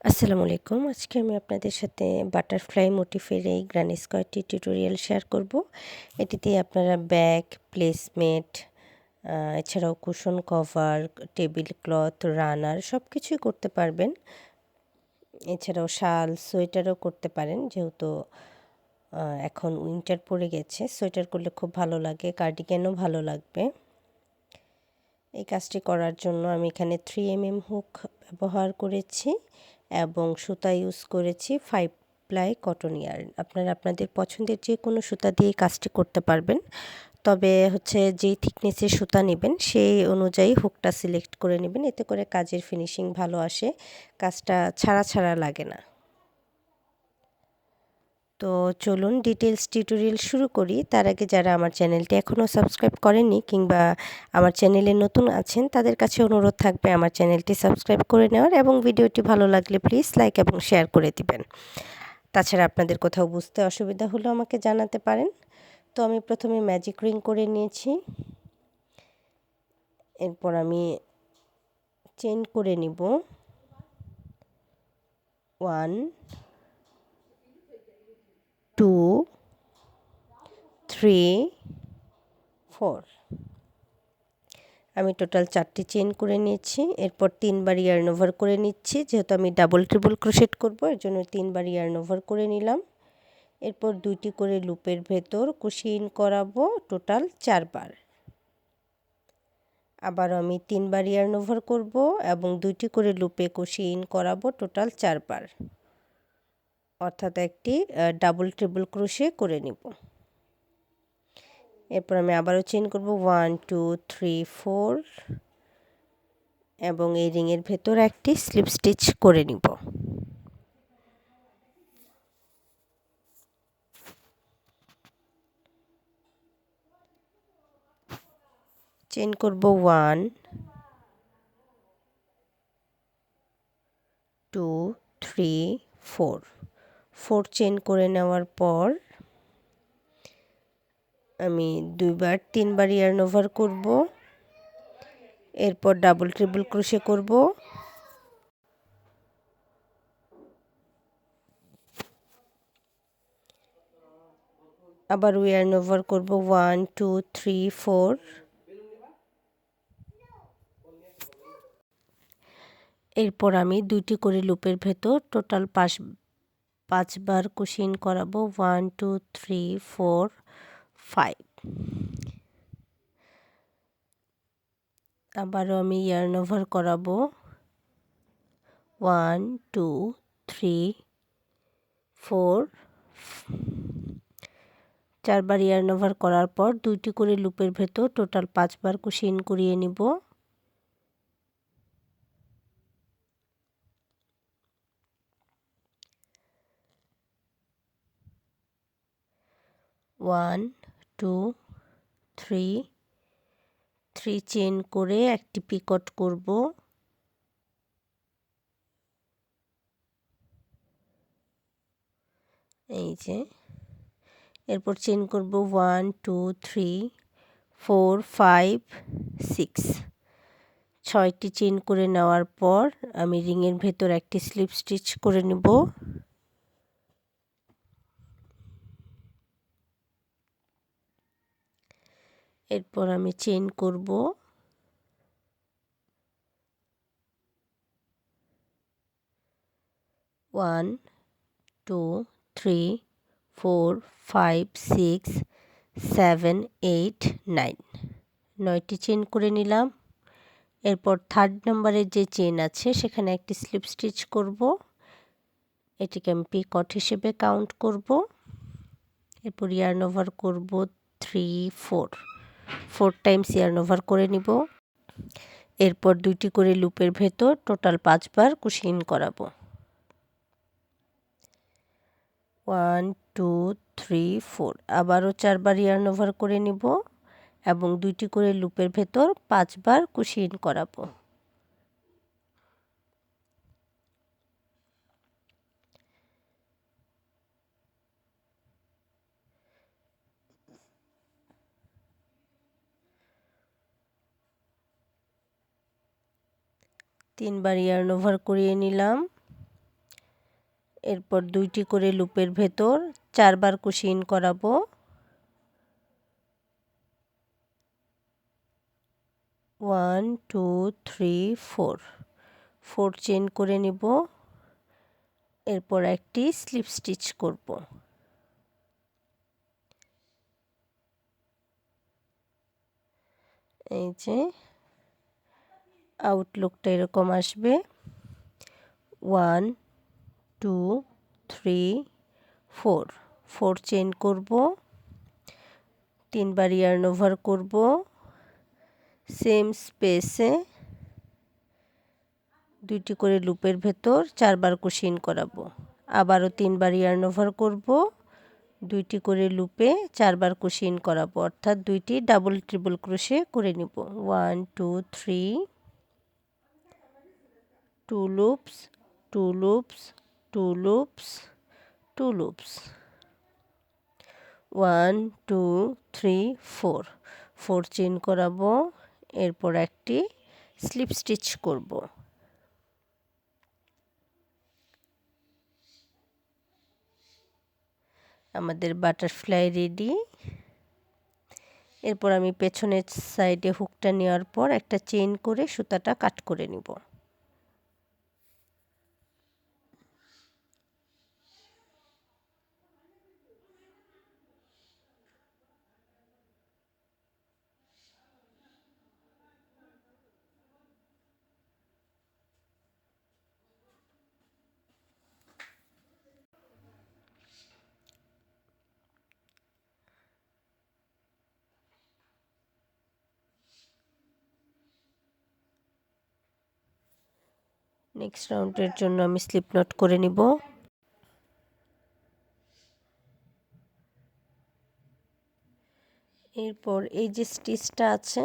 আসসালামু আলাইকুম। আজকে আমি আপনাদের সাথে বাটারফ্লাই মোটিফের এই গ্র্যানি স্কোয়ারটি টিউটোরিয়াল শেয়ার করব। এটিতে আপনারা ব্যাগ, প্লেসমেট, এছাড়াও কুশন কভার, টেবিল ক্লথ, রানার সব কিছুই করতে পারবেন। এছাড়াও শাল, সোয়েটারও করতে পারেন, যেহেতু এখন উইন্টার পড়ে গেছে। সোয়েটার করলে খুব ভালো লাগে, কার্ডিগানও ভালো লাগবে। এই কাজটি করার জন্য আমি এখানে 3mm হুক ব্যবহার করেছি এবং সুতা ইউজ করেছি 5 প্লাই কটন ইয়ার্ন। আপনারা আপনাদের পছন্দের যে কোনো সুতা দিয়ে কাজটি করতে পারবেন, তবে যেই থিকনেসের সুতা নেবেন সেই অনুযায়ী হুকটা সিলেক্ট করে নেবেন, এতে করে কাজের ফিনিশিং ভালো আসে, কাজটা ছাড়া ছাড়া লাগে না। তো চলুন ডিটেলস টিউটোরিয়াল শুরু করি। তার আগে যারা আমার চ্যানেলটি এখনও সাবস্ক্রাইব করেননি কিংবা আমার চ্যানেলে নতুন আছেন, তাদের কাছে অনুরোধ থাকবে আমার চ্যানেলটি সাবস্ক্রাইব করে নেওয়ার এবং ভিডিওটি ভালো লাগলে প্লিজ লাইক এবং শেয়ার করে দিবেন। তাছাড়া আপনাদের কোথাও বুঝতে অসুবিধা হলেও আমাকে জানাতে পারেন। তো আমি প্রথমে ম্যাজিক রিং করে নিয়েছি, এরপর আমি চেইন করে নিব 1 2 3 4। আমি টোটাল 4টি চেইন করে নিয়েছি। এরপর 3বার ইয়ার্ন ওভার করে নিচ্ছি, যেহেতু আমি ডাবল ট্রিপল ক্রোশেট করব, এর জন্য 3বার ইয়ার্ন ওভার করে নিলাম। এরপর 2টি করে লুপের ভেতর কুশি ইন করাবো টোটাল 4বার। আবার আমি 3বার ইয়ার্ন ওভার করব এবং 2টি করে লুপে কুশি ইন করাবো টোটাল 4বার, অর্থাৎ একটি ডাবল ট্রিপল ক্রোশে করে নিব। এরপর আমি আবারও চেইন করব 1 2 3 4 এবং এই রিংয়ের ভেতর একটি স্লিপ স্টিচ করে নিব। চেইন করব 1 2 3 4 4 চেইন করে নেওয়ার পর আমি 3বার ইয়ার্ন ওভার করব, এরপর ডাবল ট্রিপল ক্রোশে করব, আবার ইয়ার্ন ওভার করব 1 2 3 4। এরপর আমি 2টি করে লুপের ভেতর টোটাল 5বার কুশি ইন করাবো 1 2 3 4 5। আবারও আমি ইয়ার্ন ওভার করাবো 1 2 3 4। 4বার ইয়ার্ন ওভার করার পর 2টি করে লুপের ভেতর টোটাল 5বার কুশি ইন করিয়ে নিব। ওয়ান টু থ্রি চেইন করে একটি পিকট করব, এই যে। এরপর চেইন করব 1 2 3 4 5 6। 6টি চেইন করে নেওয়ার পর আমি রিংয়ের ভেতর একটি স্লিপ স্টিচ করে নেব। এরপর আমি চেইন করব 1 2 3 4 5 6 7 8 9। 9টি চেইন করে নিলাম। এরপর 3rd নম্বরের যে চেইন আছে সেখানে একটি স্লিপ স্টিচ করব, এটিকে আমি পিকট হিসেবে কাউন্ট করব। এরপর ইয়ার্ন ওভার করব 3 4 টাইমস ইয়ার্ন ওভার করে নিব। এরপর 2টি করে লুপের ভেতর টোটাল 5বার কুশি ইন করাবো 1 2 3 4। আবারও 4বার ইয়ার্ন ওভার করে নিব এবং 2টি করে লুপের ভেতর 5বার কুশি ইন করাবো। তিনবার ইয়ার্ন ওভার করিয়ে নিলাম এরপর 2টি করে লুপের ভেতর 4 বার কুশি ইন করাবো। 1 2 3 4 4 চেইন করে নিব। এরপর একটি স্লিপ স্টিচ করব। এই যে আউটলুকটা এরকম আসবে। 1 2 3 4 4 চেইন করব, 3 বার ইয়ার্ন ওভার করব, সেম স্পেসে 2টি করে লুপের ভেতর 4 বার কুশি ইন করাবো। আবারও 3 বার ইয়ার্ন ওভার করব, 2টি করে লুপে 4 বার কুশি ইন করাবো, অর্থাৎ 2টি ডাবল ট্রিপল ক্রোশে করে নিব। 1 2 3 2 loops 2 loops 2 loops 2 loops 1 2 3 4 4 chain করাবো। এরপর একটি স্লিপ স্টিচ করব। আমাদের বাটারফ্লাই রেডি। এরপর আমি পেছনের সাইডে হুকটা নেওয়ার পর একটা চেইন করে সুতাটা কাট করে নিব। নেক্সট রাউন্ডের জন্য আমি স্লিপ নট করে নিব। এরপর এই যে স্টিচটা আছে,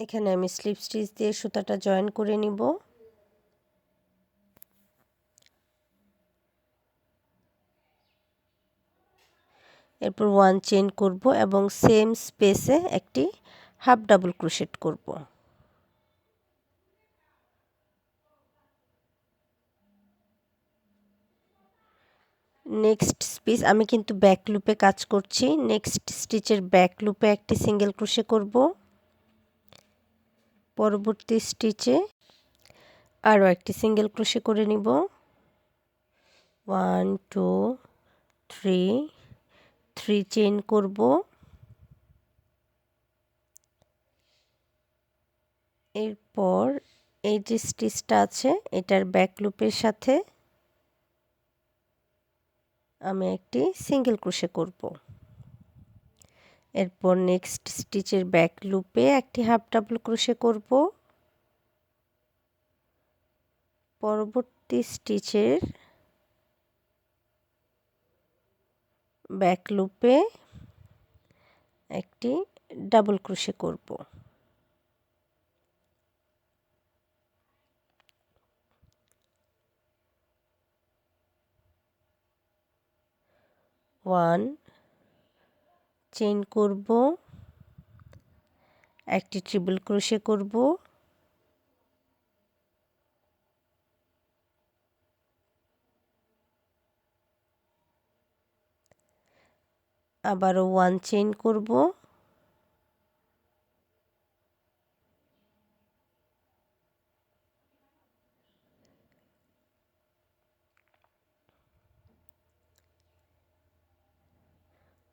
এখানে আমি স্লিপ স্টিচ দিয়ে সুতাটা জয়েন করে নিব। এরপর 1 চেইন করব এবং সেম স্পেসে একটি হাফ ডাবল ক্রোশেট করব। নেক্সট স্টিচ আমি কিন্তু ব্যাক লুপে কাজ করছি। নেক্সট স্টিচের ব্যাক লুপে একটি সিঙ্গেল ক্রোশে করব। পরবর্তী স্টিচে আরও একটি সিঙ্গেল ক্রোশে করে নিব। 1 2 3 3 চেইন করব। এরপর এই যে স্টিচটা আছে এটার ব্যাক লুপের সাথে আমি একটি সিঙ্গেল ক্রোশে করব। এরপর নেক্সট স্টিচের ব্যাক লুপে একটি হাফ ডাবল ক্রোশে করব। পরবর্তী স্টিচের ব্যাক লুপে একটি ডাবল ক্রোশে করব। 1 চেইন করব, একটি ট্রিপল ক্রোশে করব, আবারও 1 চেইন করব,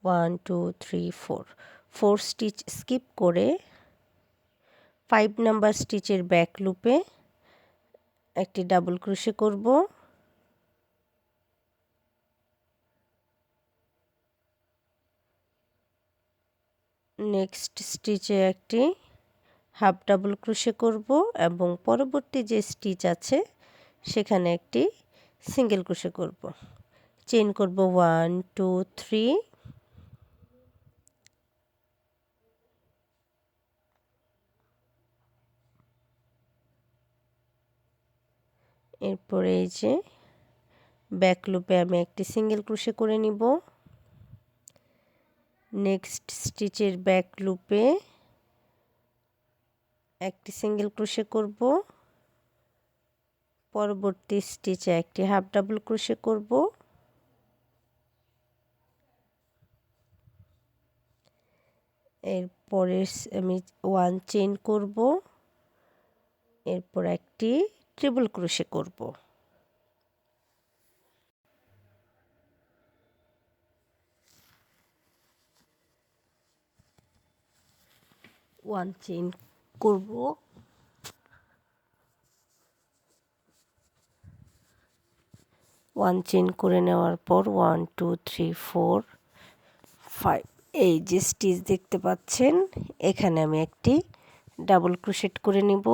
ওয়ান টু থ্রি ফোর 4 স্টিচ স্কিপ করে 5 নাম্বার স্টিচের ব্যাক লুপে একটি ডাবল ক্রোশে করব। নেক্সট স্টিচে একটি হাফ ডাবল ক্রোশে করব এবং পরবর্তী যে স্টিচ আছে সেখানে একটি সিঙ্গেল ক্রোশে করব। চেইন করব 1 2 3, এরপরে এই যে ব্যাক লুপে আমি একটি সিঙ্গেল ক্রোশে করে নিব। নেক্সট স্টিচের ব্যাক লুপে একটি সিঙ্গেল ক্রোশে করব। পরবর্তী স্টিচে একটি হাফ ডাবল ক্রোশে করব। এরপরে আমি 1 চেইন করব, এরপর একটি ট্রিপল ক্রোশে করব। 1 চেইন করব, 1 চেইন করে নেওয়ার পর 1 2 3 4 5 এই যে স্টিচ দেখতে পাচ্ছেন, এখানে আমি একটি ডাবল ক্রোশেট করে নিব।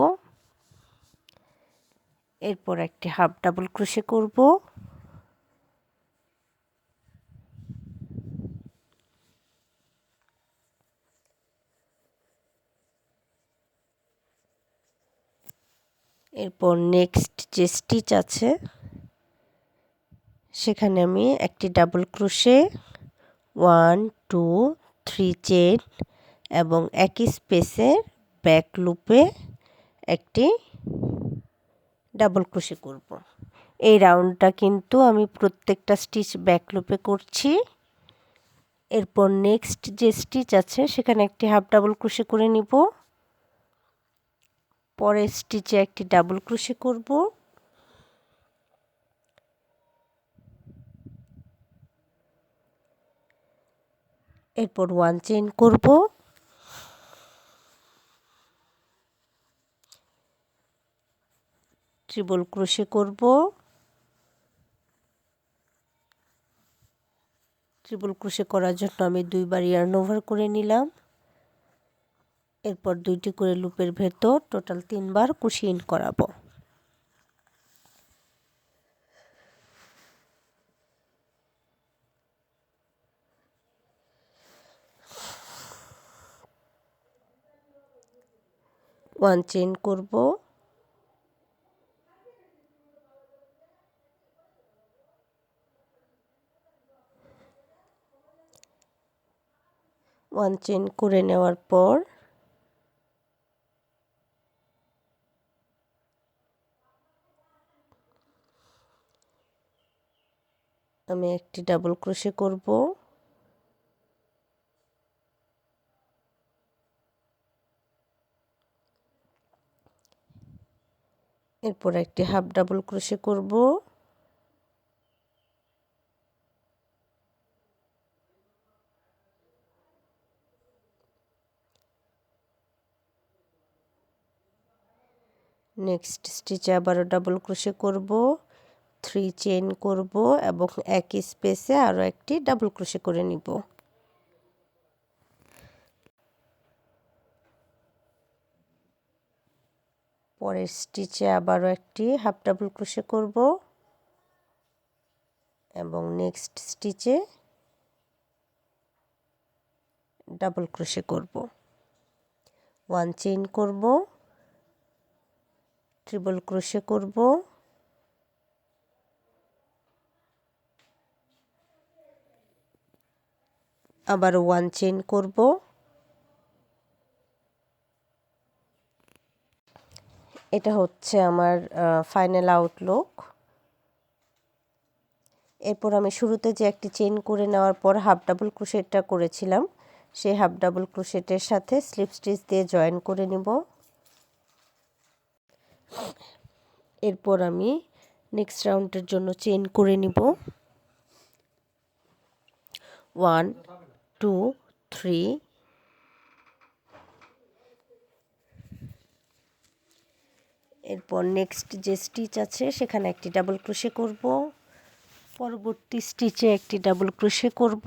এরপর একটি হাফ ডাবল ক্রোশে করব। এরপর নেক্সট যে স্টিচ আছে সেখানে আমি একটি ডাবল ক্রোশে 1 2 3 চেইন এবং একই স্পেসে ব্যাক লুপে একটি ডাবল ক্রোশে করব। এই রাউন্ডটা কিন্তু আমি প্রত্যেকটা স্টিচ ব্যাক লুপে করছি। এরপর নেক্সট যে স্টিচ আছে সেখানে একটি হাফ ডাবল ক্রোশে করে নিব। পরের স্টিচে একটি ডাবল ক্রোশে করব। এরপর 1 চেইন করব। ট্রিপল ক্রোশে করব। ট্রিপল ক্রোশে করার জন্য আমি 2 বার ইয়ার্ন ওভার করে নিলাম। এরপর 2টি করে লুপের ভেতর টোটাল 3 বার কুশি ইন করাবো। ওয়ান চেইন করব। ওয়ান চেইন করে নেওয়ার পর আমি একটি ডাবল ক্রোশে করব। এরপর একটি হাফ ডাবল ক্রোশে করব। নেক্সট স্টিচে আবারও ডাবল ক্রোশে করব, 3 চেইন করব এবং একই স্পেসে আরও একটি ডাবল ক্রোশে করে নিব। পরের স্টিচে আবারও একটি হাফ ডাবল ক্রোশে করব এবং নেক্সট স্টিচে ডাবল ক্রোশে করব। 1 চেইন করব, ট্রিপল ক্রোশে করব, আবার 1 চেইন করব, এটা হচ্ছে আমার ফাইনাল আউটলুক। এরপর আমি শুরুতে যে একটি চেইন করে নেওয়ার পর হাফ ডাবল ক্রোশেটটা করেছিলাম, সেই হাফ ডাবল ক্রোশেটের সাথে স্লিপ স্টিচ দিয়ে জয়েন করে নিব। এরপর আমি নেক্সট রাউন্ডের জন্য চেইন করে নিব। 1 2 3, এরপর নেক্সট যে স্টিচ আছে সেখানে একটি ডাবল ক্রোশে করব। পরবর্তী স্টিচে একটি ডাবল ক্রোশে করব।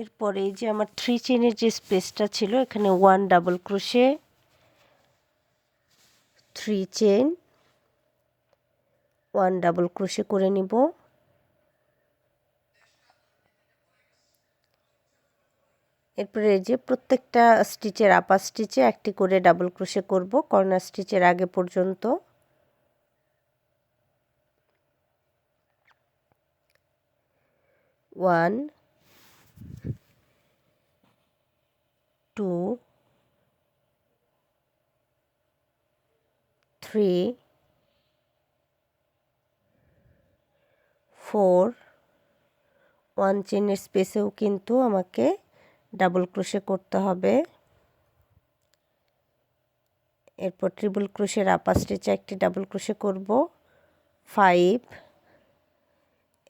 এরপরে এই যে আমার 3 চেইনের যে স্পেসটা ছিল এখানে 1 double crochet, 3 chain, 1 double crochet করে নিব। এরপরে এই যে প্রত্যেকটা স্টিচের আপার স্টিচে একটি করে ডাবল ক্রোশে করব কর্নার স্টিচের আগে পর্যন্ত। ওয়ান 2 3 4 1 চেনের স্পেসেও কিন্তু আমাকে ডাবল ক্রোশে করতে হবে। এরপর ট্রিপল ক্রোশের আপার স্টিচে একটি ডাবল ক্রোশে করব 5।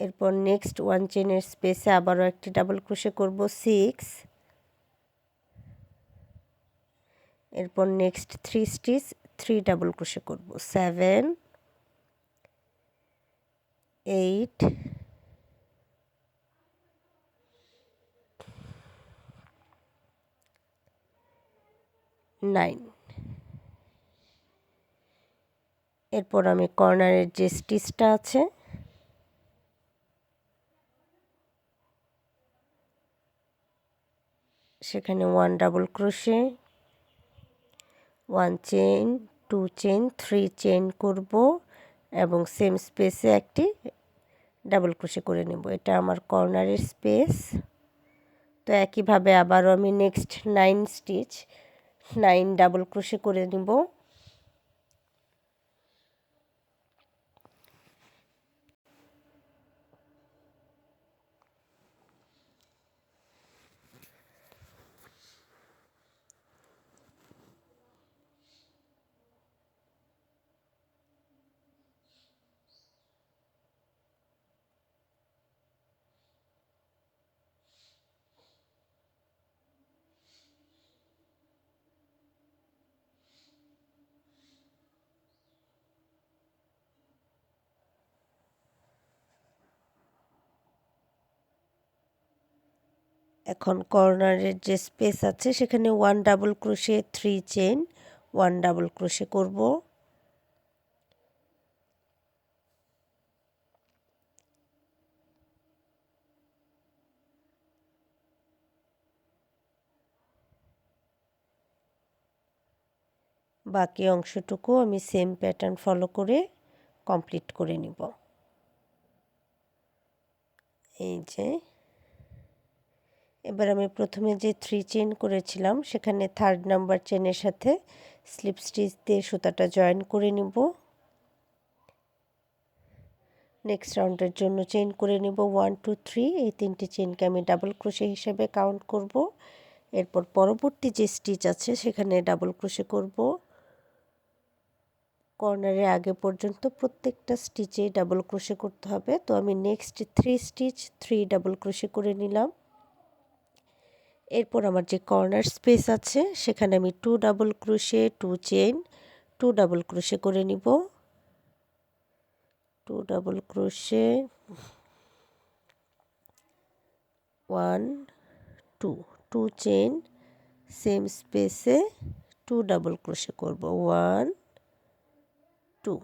এরপর নেক্সট 1 চেনের স্পেসে আবারও একটি ডাবল ক্রোশে করব 6। এরপর নেক্সট 3 স্টিচ 3 ডাবল ক্রোশে করব 7 8 9। এরপর আমি কর্নারের যে স্টিচটা আছে সেখানে 1 double crochet 1 chain 2 chain 3 chain করব এবং সেম স্পেসে একটি ডাবল ক্রোশে করে নেব। এটা আমার কর্নারের স্পেস। তো একইভাবে আবারও আমি নেক্সট 9 স্টিচ 9 ডাবল ক্রোশে করে নেব। এখন কর্নারের যে স্পেস আছে সেখানে 1 double crochet 3 chain 1 double crochet করব। বাকি অংশটুকু আমি সেম প্যাটার্ন ফলো করে কমপ্লিট করে নিব। এই যে এবার আমি প্রথমে যে 3 চেইন করেছিলাম সেখানে 3rd নাম্বার চেনের সাথে স্লিপ স্টিচ দিয়ে সুতাটা জয়েন করে নিব। নেক্সট রাউন্ডের জন্য চেইন করে নিব 1 2 3। এই 3টি চেইনকে আমি ডাবল ক্রোশে হিসেবে কাউন্ট করব। এরপর পরবর্তী যে স্টিচ আছে সেখানে ডাবল ক্রোশে করব। কর্নারের আগে পর্যন্ত প্রত্যেকটা স্টিচে ডাবল ক্রোশে করতে হবে। তো আমি নেক্সট 3 স্টিচ 3 ডাবল ক্রোশে করে নিলাম। এরপর আমার যে কর্নার স্পেস আছে সেখানে আমি 2 double crochet 2 chain 2 double crochet করে নিব। 2 ডাবল ক্রোশে 1 2 2 চেইন সেম স্পেসে 2 ডাবল ক্রোশে করব 1 2।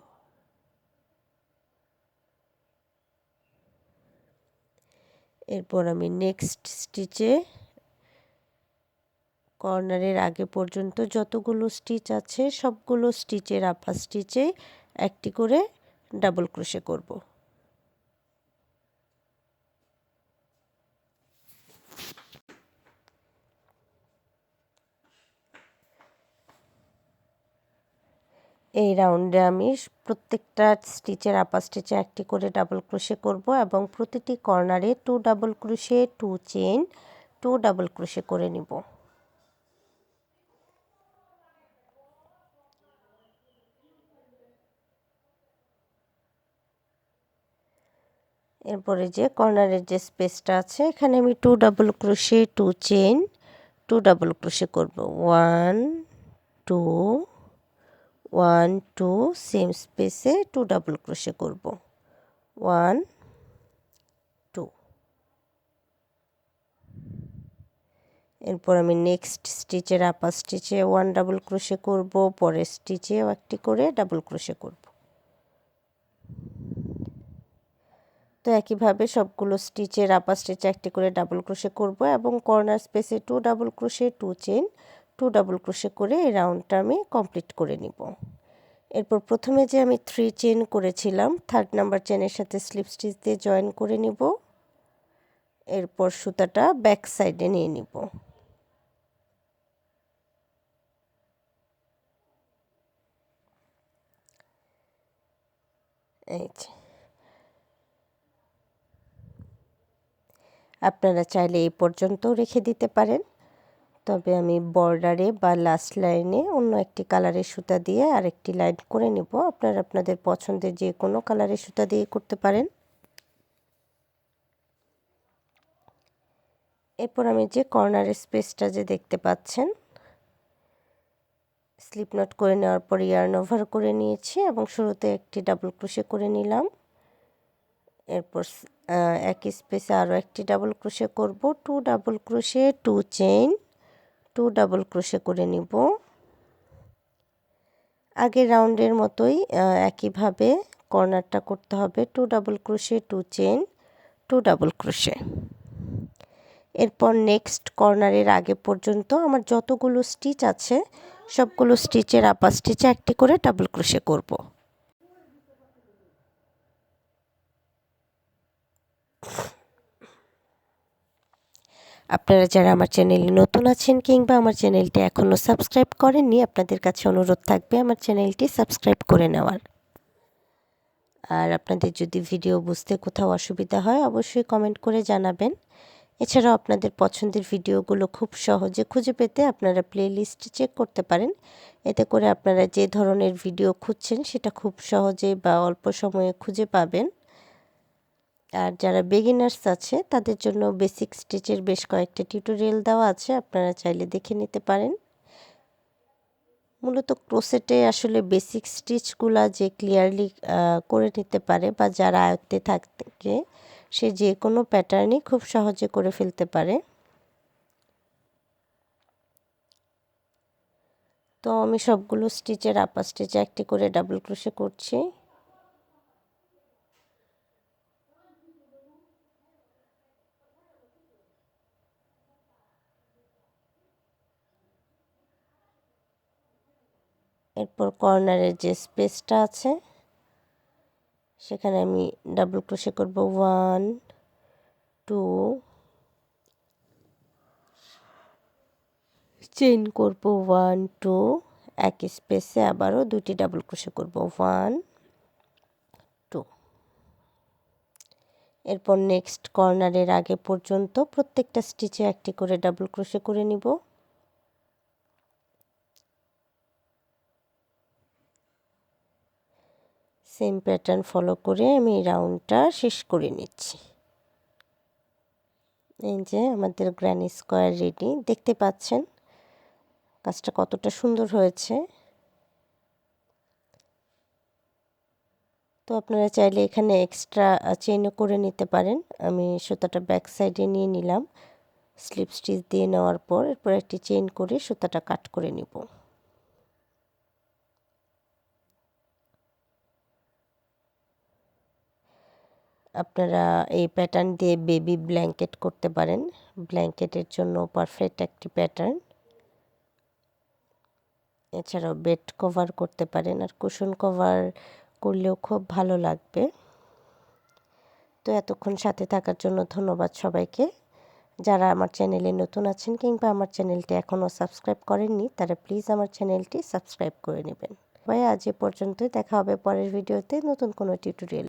এরপর আমি নেক্সট স্টিচে কর্নারের আগে পর্যন্ত যতগুলো স্টিচ আছে সবগুলো স্টিচের আপার স্টিচে একটি করে ডাবল ক্রোশে করব। এই রাউন্ডে আমি প্রত্যেকটা স্টিচের আপার স্টিচে একটি করে ডাবল ক্রোশে করব এবং প্রতিটি কর্নারে 2 double crochet 2 chain 2 double crochet করে নিব। এরপরে যে কর্নারের যে স্পেসটা আছে এখানে আমি 2 double crochet 2 chain 2 double crochet করব 1 2 1 2 সেম স্পেসে 2 ডাবল ক্রোশে করব 1 2। এরপর আমি নেক্সট স্টিচের আপার স্টিচে 1 ডাবল ক্রোশে করব, পরের স্টিচেও একটি করে ডাবল ক্রোশে করব। তো একইভাবে সবগুলো স্টিচের আপার স্টিচে একটি করে ডাবল ক্রোশে করব এবং কর্নার স্পেসে 2 double crochet 2 chain 2 double crochet করে এই রাউন্ডটা আমি কমপ্লিট করে নিব। এরপর প্রথমে যে আমি 3 চেইন করেছিলাম 3rd নাম্বার চেনের সাথে স্লিপ স্টিচ দিয়ে জয়েন করে নিব। এরপর সুতাটা ব্যাক সাইডে নিয়ে নিব। এই যে আপনারা চাইলে এই পর্যন্তও রেখে দিতে পারেন, তবে আমি বর্ডারে বা লাস্ট লাইনে অন্য একটি কালারের সুতা দিয়ে আরেকটি লাইন করে নেব। আপনারা আপনাদের পছন্দের যে কোনো কালারের সুতা দিয়ে করতে পারেন। এরপর আমি যে কর্নারের স্পেসটা যে দেখতে পাচ্ছেন, স্লিপ নট করে নেওয়ার পর ইয়ার্ন ওভার করে নিয়েছি এবং শুরুতে একটি ডাবল ক্রোশে করে নিলাম। এরপর একই স্পেসে আরও একটি ডাবল ক্রোশে করব, 2 double crochet 2 chain 2 double crochet করে নিব। আগের রাউন্ডের মতোই একইভাবে কর্নারটা করতে হবে, 2 double crochet 2 chain 2 double crochet. এরপর নেক্সট কর্নারের আগে পর্যন্ত আমার যতগুলো স্টিচ আছে সবগুলো স্টিচের আপার স্টিচে একটি করে ডাবল ক্রোশে করব। আপনারা যারা আমার চ্যানেলে নতুন আছেন কিংবা আমার চ্যানেলটি এখনও সাবস্ক্রাইব করেননি, আপনাদের কাছে অনুরোধ থাকবে আমার চ্যানেলটি সাবস্ক্রাইব করে নেওয়ার। আর আপনাদের যদি ভিডিও বুঝতে কোথাও অসুবিধা হয় অবশ্যই কমেন্ট করে জানাবেন। এছাড়াও আপনাদের পছন্দের ভিডিওগুলো খুব সহজে খুঁজে পেতে আপনারা প্লেলিস্ট চেক করতে পারেন। এতে করে আপনারা যে ধরনের ভিডিও খুঁজছেন সেটা খুব সহজে বা অল্প সময়ে খুঁজে পাবেন। আর যারা বিগিনার্স আছে তাদের জন্য বেসিক স্টিচের বেশ কয়েকটা টিউটোরিয়াল দেওয়া আছে, আপনারা চাইলে দেখে নিতে পারেন। মূলত ক্রোশেটে আসলে বেসিক স্টিচগুলা যে ক্লিয়ারলি করে নিতে পারে বা যারা আয়ত্তে থাকে সে যে কোনো প্যাটার্নই খুব সহজে করে ফেলতে পারে। তো আমি সবগুলো স্টিচের আপার স্টিচে একটি করে ডাবল ক্রোশে করছি। এরপর কর্নারের যে স্পেসটা আছে সেখানে আমি ডাবল ক্রোশে করব 1 2 চেইন করব 1 2, একই স্পেসে আবারও দুটি ডাবল ক্রোশে করব 1 2। এরপর নেক্সট কর্নারের আগে পর্যন্ত প্রত্যেকটা স্টিচে একটি করে ডাবল ক্রোশে করে নিব। সেম প্যাটার্ন ফলো করে আমি রাউন্ডটা শেষ করে নিচ্ছি। এই যে আমাদের গ্র্যানি স্কোয়ার রেডি, দেখতে পাচ্ছেন কাজটা কতটা সুন্দর হয়েছে। তো আপনারা চাইলে এখানে এক্সট্রা চেইনও করে নিতে পারেন। আমি সুতাটা ব্যাক সাইডে নিয়ে নিলাম, স্লিপ স্টিচ দিয়ে নেওয়ার পর এরপর একটি চেইন করে সুতাটা কাট করে নিব। আপনারা এই প্যাটার্ন দিয়ে বেবি ব্ল্যাঙ্কেট করতে পারেন, ব্ল্যাঙ্কেটের জন্য পারফেক্ট একটি প্যাটার্ন। এছাড়াও বেড কভার করতে পারেন, আর কুশন কভার করলেও খুব ভালো লাগবে। তো এতক্ষণ সাথে থাকার জন্য ধন্যবাদ সবাইকে। যারা আমার চ্যানেলে নতুন আছেন কিংবা আমার চ্যানেলটি এখনও সাবস্ক্রাইব করেননি তারা প্লিজ আমার চ্যানেলটি সাবস্ক্রাইব করে নেবেন। ভাই আজ এ পর্যন্তই, দেখা হবে পরের ভিডিওতে নতুন কোনো টিউটোরিয়াল।